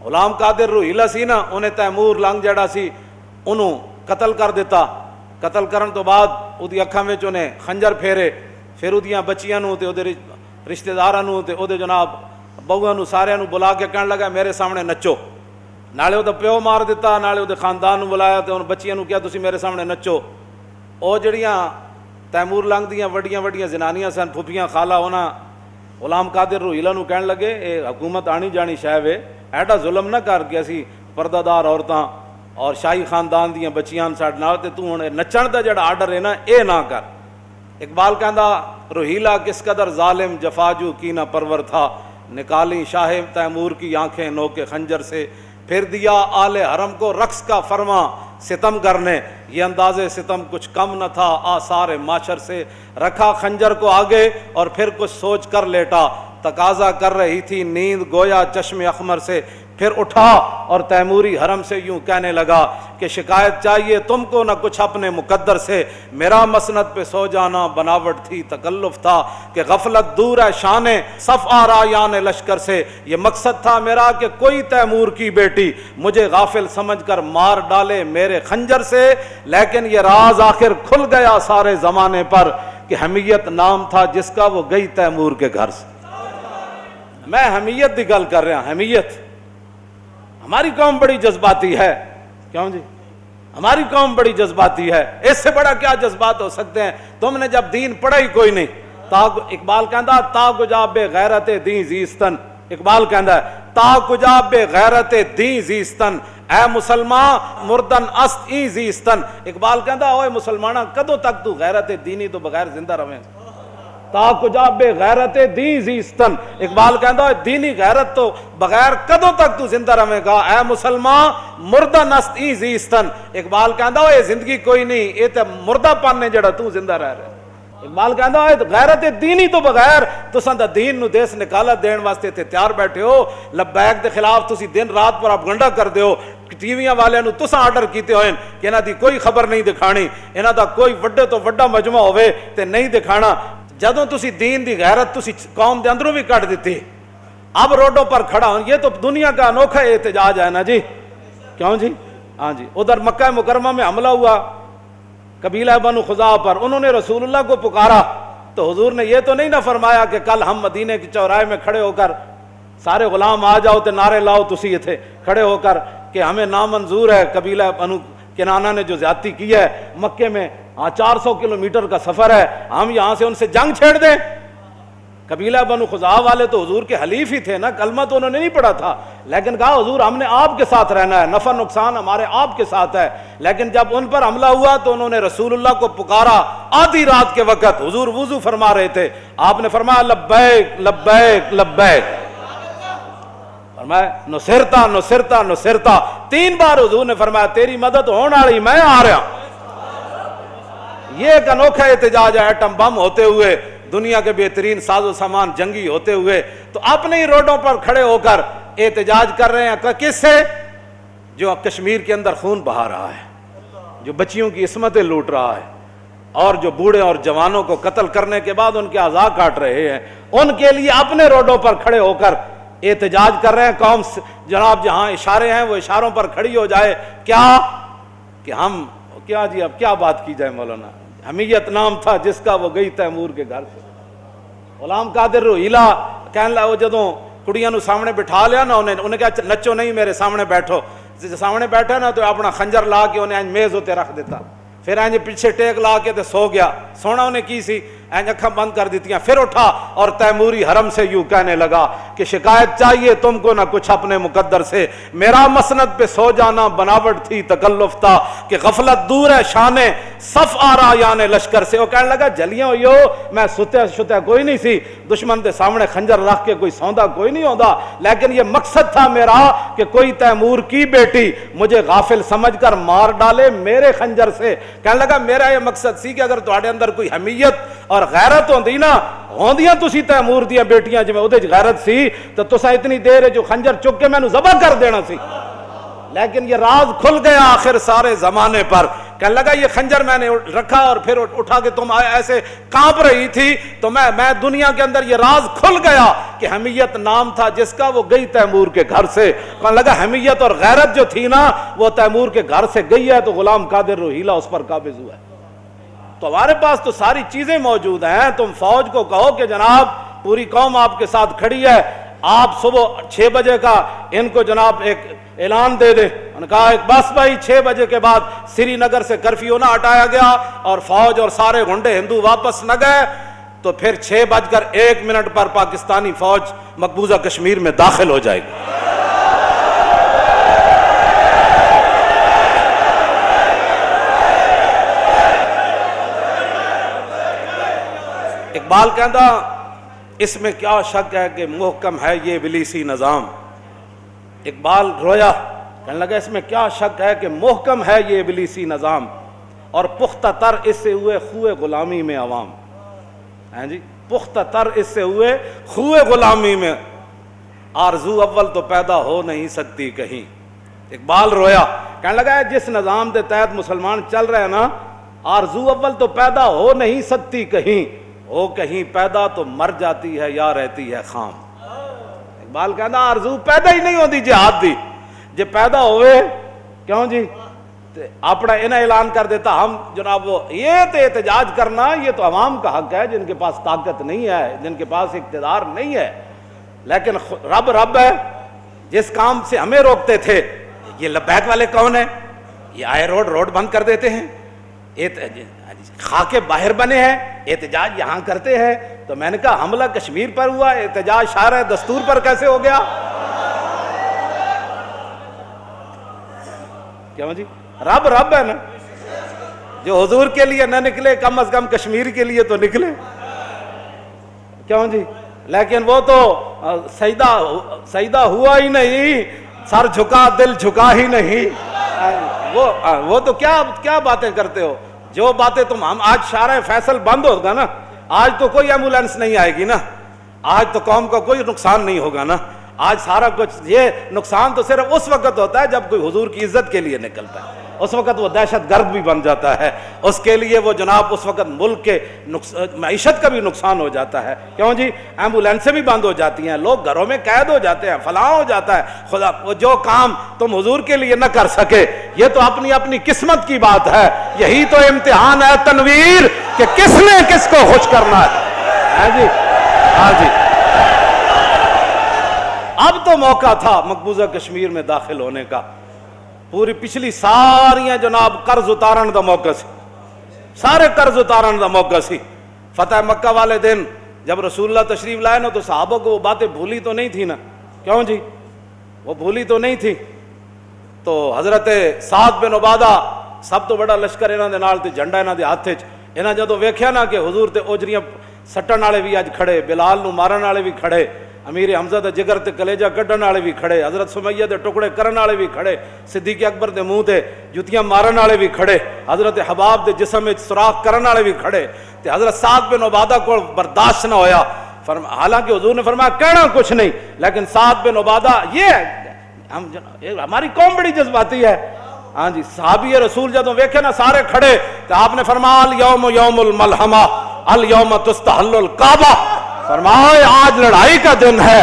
غلام قادر روہیلا سی نا, انہیں تیمور لنگ جڑا سی انہوں قتل کر دیتا. قتل کرن تو بعد اودی اکھاں وچ انہیں خنجر پھیرے, پھر اودیاں بچیاں نوں تے اودے رشتہ داراں نوں تے اودے جناب بہواں نوں ساریاں نوں بلا کے کہن لگا میرے سامنے نچو. نالے اودے پیو مار دیتا, نالے اودے خاندان نوں بلایا تے ان بچیاں نوں کہیا تسی میرے سامنے نچو. او جڑیاں تیمور لنگ دیاں وڈیاں وڈیاں زنانیاں سن, پھپھیاں خالہ, انہاں غلام قادر روہیلا نوں کہن لگے اے حکومت آنی جانی شے وے, ایڈا ظلم نہ کر کے اسی پردہ دار عورتاں اور شاہی خاندان دیاں بچیاں ساڈے نال تے تو ہن نچن دا جڑا آرڈر ہے نا اے نہ کر. اقبال کہندا روہیلا کس قدر ظالم جفاجو کی نہ پرور تھا, نکالی شاہ تیمور کی آنکھیں نوکے خنجر سے, پھر دیا آل حرم کو رقص کا فرما ستم کرنے, یہ انداز ستم کچھ کم نہ تھا آثار معاشر سے, رکھا خنجر کو آگے اور پھر کچھ سوچ کر لیٹا, تقاضا کر رہی تھی نیند گویا چشم اخمر سے, پھر اٹھا اور تیموری حرم سے یوں کہنے لگا کہ شکایت چاہیے تم کو نہ کچھ اپنے مقدر سے, میرا مسند پہ سو جانا بناوٹ تھی تکلف تھا کہ غفلت دور ہے شان صف آرا یان لشکر سے, یہ مقصد تھا میرا کہ کوئی تیمور کی بیٹی مجھے غافل سمجھ کر مار ڈالے میرے خنجر سے, لیکن یہ راز آخر کھل گیا سارے زمانے پر کہ حمیت نام تھا جس کا وہ گئی تیمور کے گھر سے. میں حمیت دی گل کر رہا, حمیت. ہماری قوم بڑی جذباتی ہے, کیوں جی ہماری قوم بڑی جذباتی ہے, اس سے بڑا کیا جذبات ہو سکتے ہیں؟ تم نے جب دین پڑھا ہی کوئی نہیں. اقبال کہندا تا کجا بے غیرت دین زیستن, اقبال کہندا ہے تا کجا بے غیرت دین زیستن, اے مسلمان مردن است ای زیستن. اقبال کہندا اوے مسلماناں کدوں تک تو غیرت دینی تو بغیر زندہ رہیں, تا کجا بے غیرت دین زیستن. اقبال کہندا ہے دینی غیرت تو بغیر کدوں تک تو زندہ رہیں گا, اے مسلمان مردن است ای زیستن. اقبال کہندا ہے زندگی کوئی نہیں, اے تے مردہ پن ہے جڑا تو زندہ رہ رہا. اقبال کہندا ہے غیرت دینی تو بغیر تساں دا دین نو دیس نکالت دین واسطے تے تیار بیٹھے ہو, لبیک دے خلاف تسی دن رات پروپیگنڈا کردے ہو, ٹی ویاں والے نو تساں آرڈر کیتے ہوئے کہ انہاں دی کوئی خبر نہیں دکھانی, انہاں دا کوئی وڈے تو وڈا مجمع ہوئے تے نہیں دکھانا. جدوں تسی دین دی غیرت تسی قوم دے اندروں بھی کٹ دیتی, اب روڈوں پر کھڑا ہوں, یہ تو دنیا کا انوکھا احتجاج ہے نا جی, کیوں جی؟ ہاں جی. ادھر مکہ مکرمہ میں حملہ ہوا قبیلہ بنو خزاعہ پر, انہوں نے رسول اللہ کو پکارا تو حضور نے یہ تو نہیں نہ فرمایا کہ کل ہم مدینے کے چوراہے میں کھڑے ہو کر سارے غلام آ جاؤ تے نعرے لاؤ تسی تھے کھڑے ہو کر کہ ہمیں نامنظور ہے قبیلہ بنو کنانہ نے جو زیادتی کی ہے مکے میں, 400 کلومیٹر کا سفر ہے, ہم یہاں سے ان سے جنگ چھیڑ دیں. قبیلہ بنو خزاعہ والے تو حضور کے حلیف ہی تھے نا, کلمہ تو انہوں نے نہیں پڑھا تھا, لیکن کہا حضور ہم نے آپ کے ساتھ رہنا ہے, نفع نقصان ہمارے آپ کے ساتھ ہے. لیکن جب ان پر حملہ ہوا تو انہوں نے رسول اللہ کو پکارا آدھی رات کے وقت, حضور وضو فرما رہے تھے, آپ نے فرمایا لبیک لبیک لبیک, فرمایا نصرتا نصرتا نصرتا, 3 بار حضور نے فرمایا تیری مدد ہونے والی, میں آ رہا. یہ ایک انوکھا احتجاج ہے, ایٹم بم ہوتے ہوئے, دنیا کے بہترین ساز و سامان جنگی ہوتے ہوئے, تو اپنے ہی روڈوں پر کھڑے ہو کر احتجاج کر رہے ہیں. کس سے؟ جو کشمیر کے اندر خون بہا رہا ہے, جو بچیوں کی عصمتیں لوٹ رہا ہے, اور جو بوڑھے اور جوانوں کو قتل کرنے کے بعد ان کے اعضاء کاٹ رہے ہیں, ان کے لیے اپنے روڈوں پر کھڑے ہو کر احتجاج کر رہے ہیں. قوم جناب جہاں اشارے ہیں وہ اشاروں پر کھڑی ہو جائے, کیا کہ ہم کیا جی اب کیا بات کی جائے مولانا. حمیت نام تھا جس کا وہ گئی تیمور کے گھر سے. غلام قادر روہیلا کہنے لگا, وہ جدوں کڑیاں نو سامنے بٹھا لیا نا, انہیں کہا نچو نہیں میرے سامنے بیٹھو, سامنے بیٹھا نا تو اپنا خنجر لا کے انہیں میز ہوتے رکھ دیتا, پھر اینج پیچھے ٹیک لا کے تے سو گیا. سونا انہیں کی سی, اینج اکھاں بند کر دیتیاں, پھر اٹھا اور تیموری حرم سے یوں کہنے لگا کہ شکایت چاہیے تم کو نہ کچھ اپنے مقدر سے, میرا مسند پہ سو جانا بناوٹ تھی تکلف تھا کہ غفلت دور ہے شان صف آرا یان لشکر سے. وہ کہنے لگا جلیاں ہوئی ہو, میں ستے کوئی نہیں سی, دشمن دے سامنے خنجر رکھ کے کوئی سوندا کوئی نہیں ہوندا, لیکن یہ مقصد تھا میرا کہ کوئی تیمور کی بیٹی مجھے غافل سمجھ کر مار ڈالے میرے خنجر سے. کہنے لگا میرا یہ مقصد سی کہ اگر تہاڈے اندر کوئی حمیت اور غیرت ہوندی نا, ہوندیاں تسی تیمور دیاں بیٹیاں جویں اودے غیرت سی تو تساں اتنی دیر جو خنجر چک کے مینوں ذبح کر دینا سی. لیکن یہ راز کھل گیا آخر سارے زمانے پر کہنے لگا یہ خنجر میں نے رکھا اور پھر اٹھا کے تم ایسے کانپ رہی تھی تو میں دنیا کے اندر یہ راز کھل گیا کہ حمیت نام تھا جس کا، وہ گئی تیمور کے گھر سے. کہنے لگا حمیت اور غیرت جو تھی نا وہ تیمور کے گھر سے گئی ہے، تو غلام قادر روہیلا اس پر قابض ہوا ہے. تو ہمارے پاس تو ساری چیزیں موجود ہیں. تم فوج کو کہو کہ جناب پوری قوم آپ کے ساتھ کھڑی ہے، آپ صبح 6 بجے کا ان کو جناب ایک اعلان دے دیں. انہوں نے کہا بس بھائی 6 بجے کے بعد سری نگر سے کرفیو نہ ہٹایا گیا اور فوج اور سارے گنڈے ہندو واپس نہ گئے تو پھر 6:01 پر پاکستانی فوج مقبوضہ کشمیر میں داخل ہو جائے گی. اقبال کہتا اس میں کیا شک ہے کہ محکم ہے یہ ابلیسی نظام. اقبال رویا، کہنے لگا اس میں کیا شک ہے کہ محکم ہے یہ ابلیسی نظام اور پختہ تر اس سے ہوئے خوئے غلامی میں عوام. ہیں جی، پختہ تر اس سے ہوئے خوئے غلامی میں، آرزو اول تو پیدا ہو نہیں سکتی کہیں. اقبال رویا، کہنے لگا جس نظام کے تحت مسلمان چل رہے ہیں نا، آرزو اول تو پیدا ہو نہیں سکتی کہیں، ہو کہیں پیدا تو مر جاتی ہے یا رہتی ہے خام. اقبال کہنا آرزو پیدا ہی نہیں ہوتی جہاد دی، جے پیدا ہوئے کیوں جی اپنا انہیں اعلان کر دیتا ہم جناب وہ یہ تو احتجاج کرنا یہ تو عوام کا حق ہے جن کے پاس طاقت نہیں ہے، جن کے پاس اقتدار نہیں ہے. لیکن رب ہے جس کام سے ہمیں روکتے تھے. یہ لبیک والے کون ہیں؟ یہ آئے روڈ بند کر دیتے ہیں، خاکے باہر بنے ہیں، احتجاج یہاں کرتے ہیں. تو میں نے کہا حملہ کشمیر پر ہوا، احتجاج شارع دستور پر کیسے ہو گیا؟ کیوں جی؟ رب ہے نا، جو حضور کے لیے نہ نکلے کم از کم کشمیر کے لیے تو نکلے. کیوں جی؟ لیکن وہ تو سجدہ ہوا ہی نہیں، سر جھکا دل جھکا ہی نہیں. وہ تو کیا باتیں کرتے ہو؟ جو باتیں تم ہم آج شارع فیصل بند ہوگا نا، آج تو کوئی ایمبولینس نہیں آئے گی نا، آج تو قوم کا کوئی نقصان نہیں ہوگا نا. آج سارا کچھ یہ نقصان تو صرف اس وقت ہوتا ہے جب کوئی حضور کی عزت کے لیے نکلتا ہے، اس وقت وہ دہشت گرد بھی بن جاتا ہے، اس کے لیے وہ جناب اس وقت ملک کے معیشت کا بھی نقصان ہو جاتا ہے. کیوں جی؟ ایمبولینسیں بھی بند ہو جاتی ہیں، لوگ گھروں میں قید ہو جاتے ہیں، فلاں ہو جاتا ہے. خدا وہ جو کام تم حضور کے لیے نہ کر سکے یہ تو اپنی قسمت کی بات ہے. یہی تو امتحان ہے تنویر کہ کس نے کس کو خوش کرنا ہے. جی ہاں جی، اب تو موقع تھا مقبوضہ کشمیر میں داخل ہونے کا. پوری پچھلی ساریاں جناب قرض اتارن دا موقع سی، سارے قرض اتارن دا موقع سی. فتح مکہ والے دن جب رسول اللہ تشریف لائے نا تو صحابہ کو وہ باتیں بھولی تو نہیں تھی نا. کیوں جی؟ وہ بھولی تو نہیں تھی. تو حضرت سعد بن عبادہ سب تو بڑا لشکر انہاں دے نال تے جھنڈا انہاں دے ہاتھ وچ. انہاں جدوں ویکھیا نا کہ حضور تے اوجریاں سٹن والے بھی اج کھڑے، بلال نو مارن والے بھی کھڑے، امیر حمزہ دے جگر تے کلیجہ کڈن والے بھی کھڑے، حضرت سمیہ دے ٹکڑے کرن والے بھی کھڑے، صدیق اکبر دے منہ تے جوتیاں مارن والے بھی کھڑے، حضرت حباب دے جسم وچ سوراخ کرن والے بھی کھڑے. تے حضرت سعد بن عبادہ کو برداشت نہ ہویا. حالانکہ حضور نے فرمایا کہنا کچھ نہیں، لیکن سعد بن عبادہ ہماری قوم بڑی جذباتی ہے. ہاں جی، صحابی رسول جدوں ویکھے نا سارے کھڑے تو آپ نے فرمایا الیوم یوم الملحمہ الیوم تستحل الکعبہ. فرمایا آج لڑائی کا دن ہے،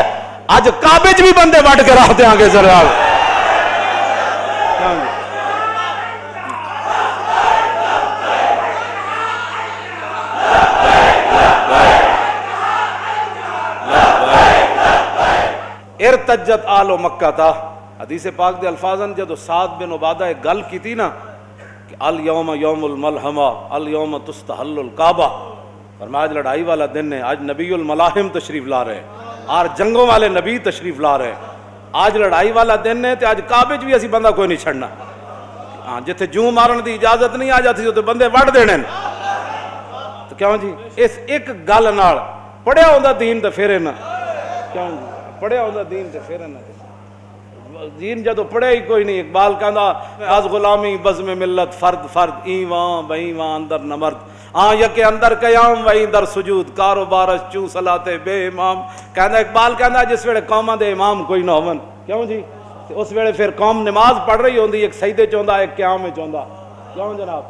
آج کعبے بھی بندے وڈ کے رکھ دیں گے. ذرا ارتجت آل مکہ تھا. حدیث پاک دے الفاظن جدو سعد بن عبادہ ایک گل کی تھی نا کہ الیوم یوم الملحمہ الیوم تستحل الکعبہ، فرمایا آج لڑائی والا دن ہے، آج نبی الملاحم تشریف لا رہے ہیں، آج جنگوں والے نبی تشریف لا رہے ہیں، آج لڑائی والا دن ہے. تو آج کعبے بھی اسی بندہ کوئی نہیں چھڑنا. ہاں جتھے جوں مارن دی اجازت نہیں آ جاتی تو بندے وڈ دینے. تو کیوں جی؟ اس ایک گل نال پڑھیا ہوندا دین تے پھر نہ. کیوں جی؟ پڑھیا ہوندا دین تے پھر نہ. دین جدو پڑھے ہی کوئی نہیں. اقبال کہندا از غلامی بزم ملت فرد ایواں بایواں اندر نمرد یک اندر قیام و در سجود کاروبارش چوں صلاۃ بے امام. کہندا اقبال کہندا جس ویلے قوماں دے امام کوئی نہ ہون، کیوں جی؟ اس ویلے پھر قوم نماز پڑھ رہی ہوندی، ایک سجدے چ ہوندا ایک قیام وچ ہوندا. کیوں جناب؟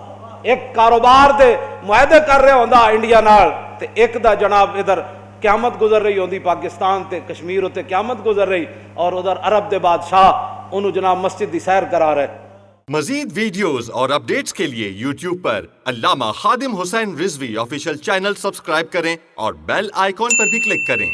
ایک کاروبار دے معاہدے کر رہا ہوندا انڈیا نال تے ایک دا جناب ادھر قیامت گزر رہی ہوندی پاکستان تے کشمیر ہوتے قیامت گزر رہی اور ادھر عرب دے بادشاہ انہوں جناب مسجد دی سیر کرا رہے. مزید ویڈیوز اور اپڈیٹس کے لیے یوٹیوب پر علامہ Khadim Hussain Rizvi official channel subscribe کریں اور بیل آئیکن پر بھی کلک کریں.